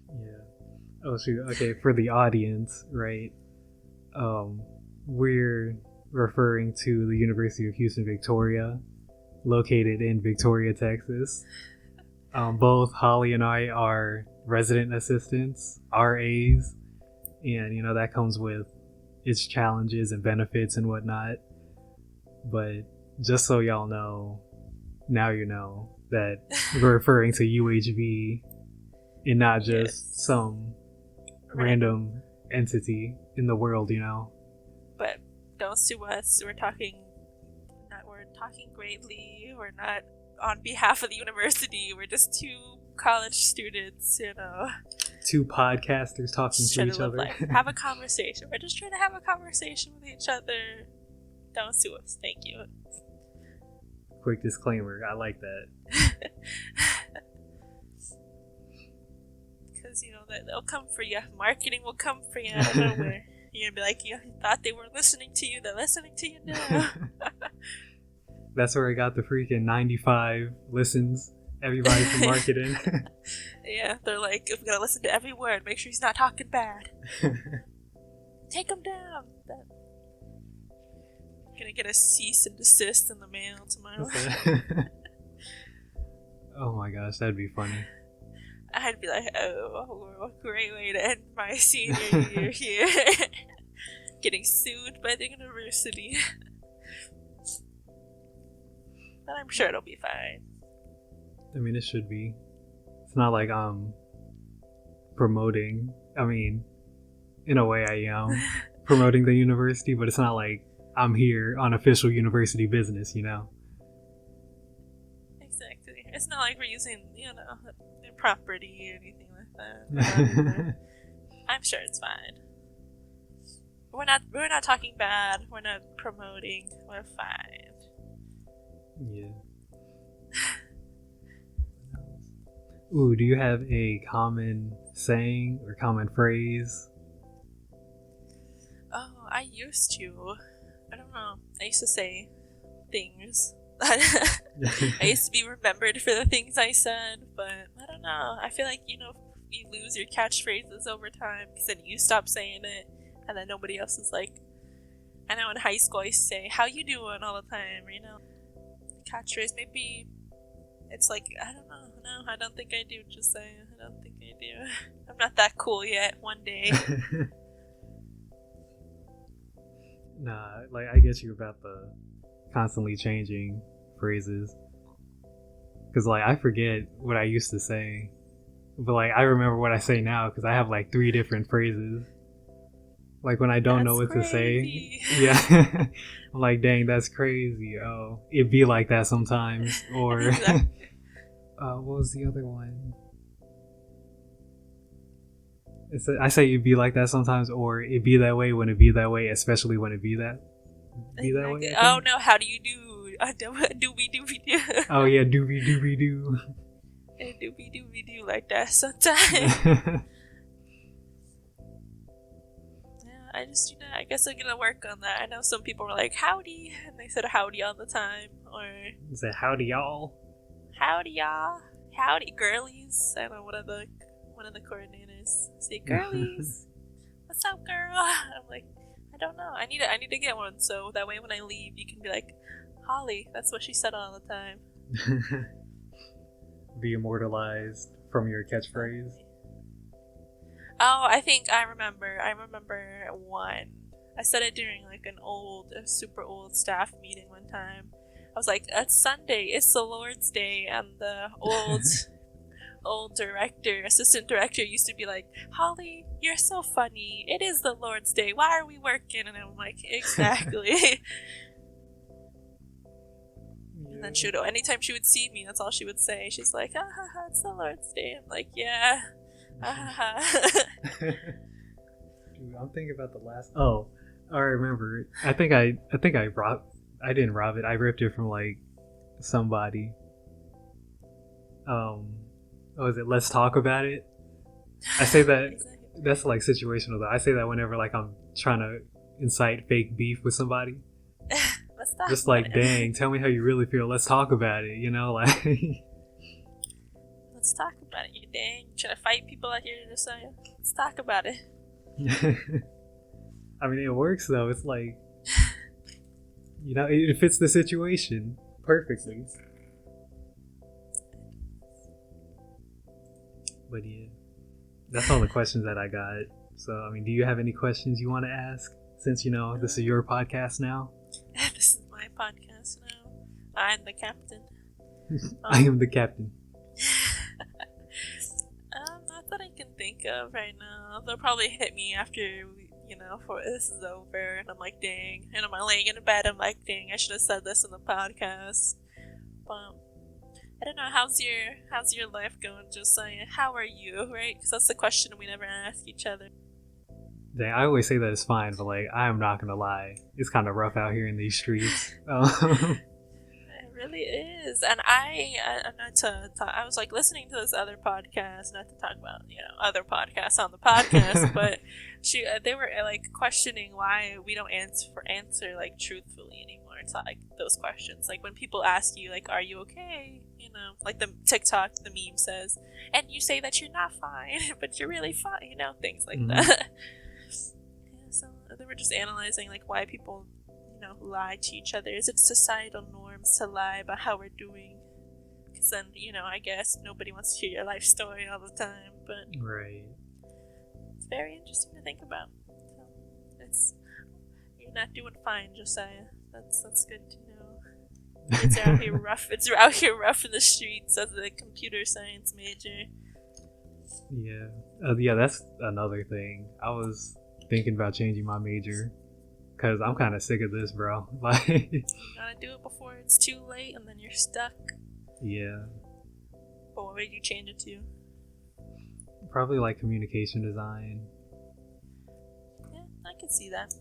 Yeah. Oh, shoot. Okay, for the audience, right? We're referring to the University of Houston, Victoria, located in Victoria, Texas. Both Holly and I are resident assistants, RAs, and you know that comes with its challenges and benefits and whatnot. But just so y'all know, now you know that we're referring to UHV and not just some random entity in the world, you know. But don't sue us. We're talking greatly. We're not on behalf of the university. We're just two college students, you know. Two podcasters talking to each other. Have a conversation. We're just trying to have a conversation with each other. Don't sue us. Thank you. Quick disclaimer. I like that. Because, you know, they'll come for you. Marketing will come for you out of nowhere. You're going to be like, you thought they weren't listening to you. They're listening to you now. That's where I got the freaking 95 listens. Everybody from marketing. Yeah, they're like, we gotta listen to every word. Make sure he's not talking bad. Take him down. Gonna get a cease and desist in the mail tomorrow. Oh my gosh, that'd be funny. I'd be like, oh, what a great way to end my senior year here. Getting sued by the university. But I'm sure it'll be fine. I mean, it should be. It's not like I'm promoting. I mean, in a way I am promoting the university, but it's not like I'm here on official university business, you know? Exactly. It's not like we're using, you know, their property or anything like that. I'm sure it's fine. We're not talking bad. We're not promoting. We're fine. Yeah. Ooh, do you have a common saying or common phrase? Oh, I used to. I don't know. I used to say things. I used to be remembered for the things I said, but I don't know. I feel like, you know, you lose your catchphrases over time because then you stop saying it, and then nobody else is like. I know in high school I used to say, "How you doing?" all the time, you know. Catchphrase, maybe. It's like, I don't know. No, I don't think I do. Just saying. I don't think I do. I'm not that cool yet. One day. Nah, like, I get you about the constantly changing phrases. Because, like, I forget what I used to say. But, like, I remember what I say now because I have, like, 3 different phrases. Like, when I don't know what crazy. to say. Yeah. I'm like, dang, that's crazy. Oh, it be like that sometimes. Or, what was the other one? I say it be like that sometimes, or it be that way when it be that way, especially when it be that way. Oh no, how do you do? Doobie doobie do. Oh yeah, doobie doobie doo. Doobie doobie do like that sometimes. I just, you know, I guess I'm gonna work on that. I know some people were like, howdy, and they said howdy all the time, or say howdy y'all. Howdy y'all. Howdy girlies. I know one of the coordinators say girlies. What's up, girl? I'm like, I don't know. I need to get one so that way when I leave you can be like, Holly, that's what she said all the time. Be immortalized from your catchphrase. Oh, I think I remember one. I said it during like a super old staff meeting one time. I was like, it's Sunday, it's the Lord's Day, and the old assistant director used to be like, Holly, you're so funny. It is the Lord's Day. Why are we working? And I'm like, exactly. And then anytime she would see me, that's all she would say. She's like, it's the Lord's Day. I'm like, yeah. Dude, I'm thinking about the last. Oh, I remember. I think I brought I didn't rob it. I ripped it from like somebody. What was it? Let's talk about it. I say that that's like situational though. I say that whenever like I'm trying to incite fake beef with somebody. Let's talk Just about like, it. dang, tell me how you really feel. Let's talk about it. You know, like. Let's talk about it. You dang, trying to fight people out here to say, let's talk about it. I mean, it works though. It's like, you know, it fits the situation perfectly. But yeah, that's all the questions that I got. So, I mean, do you have any questions you want to ask? Since, you know, this is your podcast now. This is my podcast now. I'm the captain. I am the captain. Not that I can think of right now. They'll probably hit me after, you know, for this is over, and I'm like, dang. And I'm laying in bed, I'm like, dang, I should have said this in the podcast. But I don't know. How's your life going, Josiah? How are you? Right? Because that's the question we never ask each other. Dang, I always say that it's fine, but like, I am not gonna lie, it's kind of rough out here in these streets. It really is. And I not to talk, I was like listening to this other podcast, not to talk about, you know, other podcasts on the podcast, but they were like questioning why we don't answer like truthfully anymore to like those questions. Like when people ask you like, are you okay? You know, like the TikTok, the meme says, and you say that you're not fine, but you're really fine, you know, things like that. Yeah, so they were just analyzing like why people, you know, lie to each other. Is it societal norms to lie about how we're doing? Because then, you know, I guess nobody wants to hear your life story all the time, but Right. it's very interesting to think about. So you're not doing fine, Josiah. That's good to know. It's out here rough. It's out here rough in the streets as a computer science major. Yeah. Yeah, that's another thing. I was thinking about changing my major because I'm kind of sick of this, bro. Like, You gotta do it before it's too late, and then you're stuck. yeah, But what would you change it to? probably like communication design, Yeah, I can see that.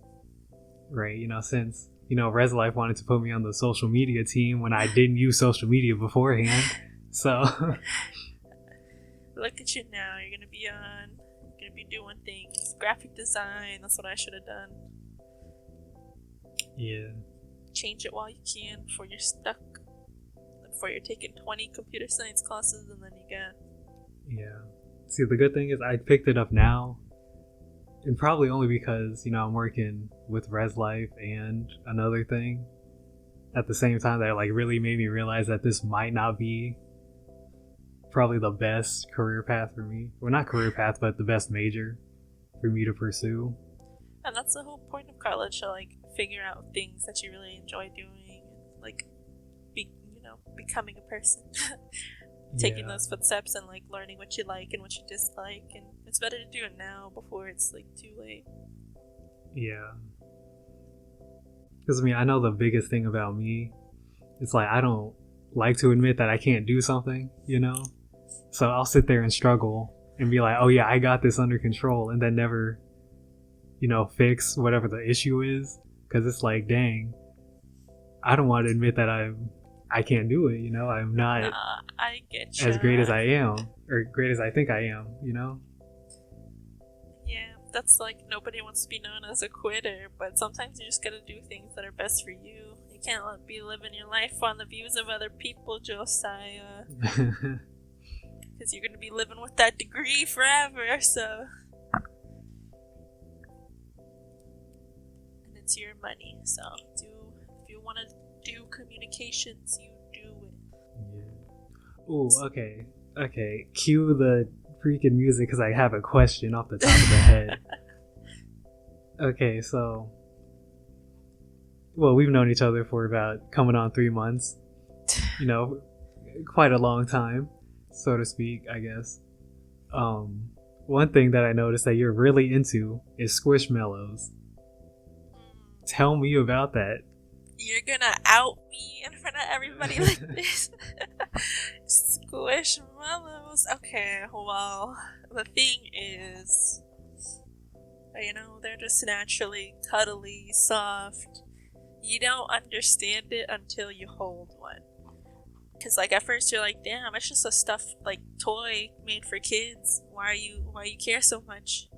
right? You know, since you know Res Life wanted to put me on the social media team when I didn't use social media beforehand, so Look at you now. You're gonna be doing things. Graphic design. That's what I should have done. yeah, Change it while you can before you're stuck. Before you're taking 20 computer science classes, and then you get. yeah. See, the good thing is I picked it up now, and probably only because you know I'm working with Res Life and another thing at the same time that like really made me realize that this might not be probably the best career path for me. Well, not career path, but the best major for me to pursue. And that's the whole point of college, to like figure out things that you really enjoy doing, and like becoming a person. Taking those footsteps and like learning what you like and what you dislike, and it's better to do it now before it's like too late. Yeah. Because I mean, I know the biggest thing about me, it's like I don't like to admit that I can't do something, you know? So I'll sit there and struggle and be like, oh yeah, I got this under control, and then never, you know, fix whatever the issue is. Because it's like, dang, I don't want to admit that I can't do it, you know? I'm not I get you. as great as I am, or great as I think I am, you know? Yeah, that's like nobody wants to be known as a quitter, but sometimes you just gotta do things that are best for you. You can't be living your life on the views of other people, Josiah. Because you're gonna be living with that degree forever, so. And it's your money, so if you want to do communications, you do it. Yeah. Ooh, okay. Cue the freaking music because I have a question off the top of the head. Okay, so, well, we've known each other for about coming on 3 months. You know, quite a long time, so to speak, I guess. One thing that I noticed that you're really into is squishmallows. Tell me about that. You're gonna out me in front of everybody like this? Squishmallows. Okay, well, the thing is, you know, they're just naturally cuddly, soft, you don't understand it until you hold one. Because, like, at first you're like, damn, it's just a stuffed, like, toy made for kids. Why you care so much?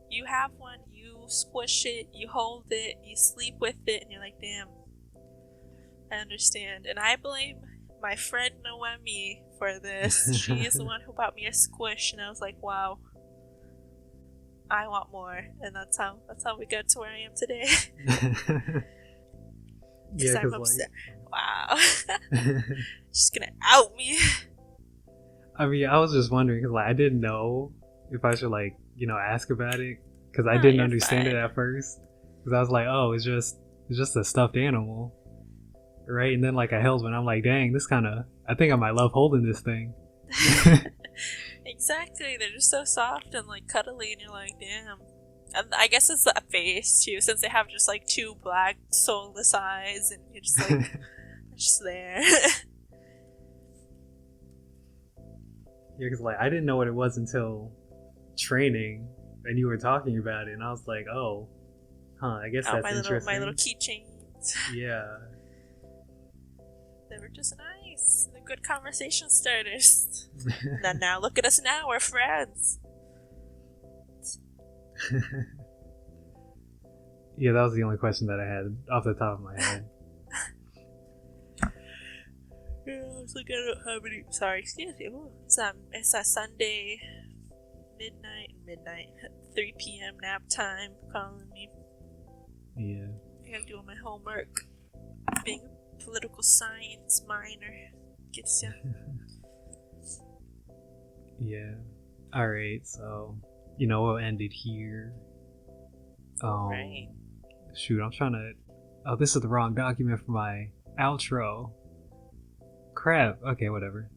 You have one, you squish it, you hold it, you sleep with it, and you're like, damn, I understand. And I blame my friend Noemi for this. She is the one who bought me a squish, and I was like, wow, I want more. And that's how we got to where I am today. Because I'm upset. Wow. She's gonna out me. I mean, I was just wondering, because, like, I didn't know if I should, like, ask about it, because I didn't understand it at first. Because I was like, oh, it's just a stuffed animal, right? And then, like, I held one. I'm like, dang, I think I might love holding this thing. Exactly. They're just so soft and, like, cuddly, and you're like, damn. And I guess it's the face too, since they have just like two black soulless eyes, and you're just like, just there. Yeah, because, like, I didn't know what it was until training, and you were talking about it, and I was like, oh, I guess that's interesting. My little keychains. Yeah. They were just nice. They're good conversation starters. now look at us now, we're friends. Yeah, that was the only question that I had off the top of my head. Yeah, I was looking at how many. Sorry, excuse me. Ooh, it's a Sunday midnight, 3 p.m. nap time calling me. Yeah. I gotta do my homework. Being a political science minor gets you. Yeah. Alright, so, we'll end it here. Right. Shoot, I'm trying to... Oh, this is the wrong document for my outro. Crap. Okay, whatever.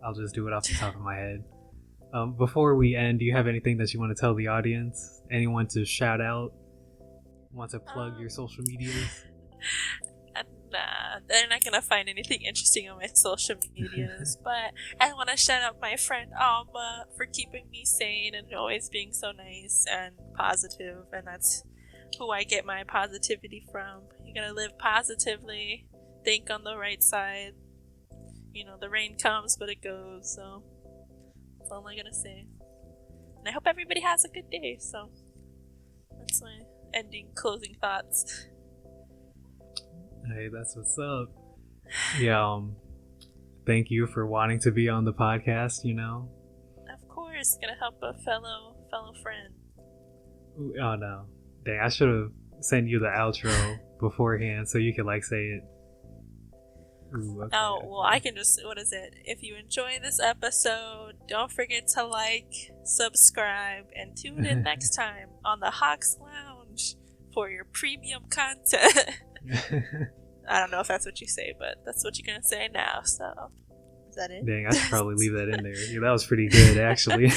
I'll just do it off the top of my head. Before we end, do you have anything that you want to tell the audience? Anyone to shout out? Want to plug your social medias? Nah, they're not gonna find anything interesting on my social medias. But I want to shout out my friend Alma for keeping me sane and always being so nice and positive, and that's who I get my positivity from. You gotta live positively, think on the right side. The rain comes, but it goes. So that's all I'm gonna say. And I hope everybody has a good day. So that's my closing thoughts. Hey, that's what's up. Yeah, thank you for wanting to be on the podcast, Of course, gonna help a fellow friend. Ooh, oh no. Dang, I should have sent you the outro beforehand so you could, like, say it. Ooh, okay. Oh, well, I can just, what is it? If you enjoy this episode, don't forget to like, subscribe, and tune in next time on the Hawks Lounge for your premium content. I don't know if that's what you say, but that's what you're gonna say now, so is that it? Dang, I should probably leave that in there. Yeah, that was pretty good, actually.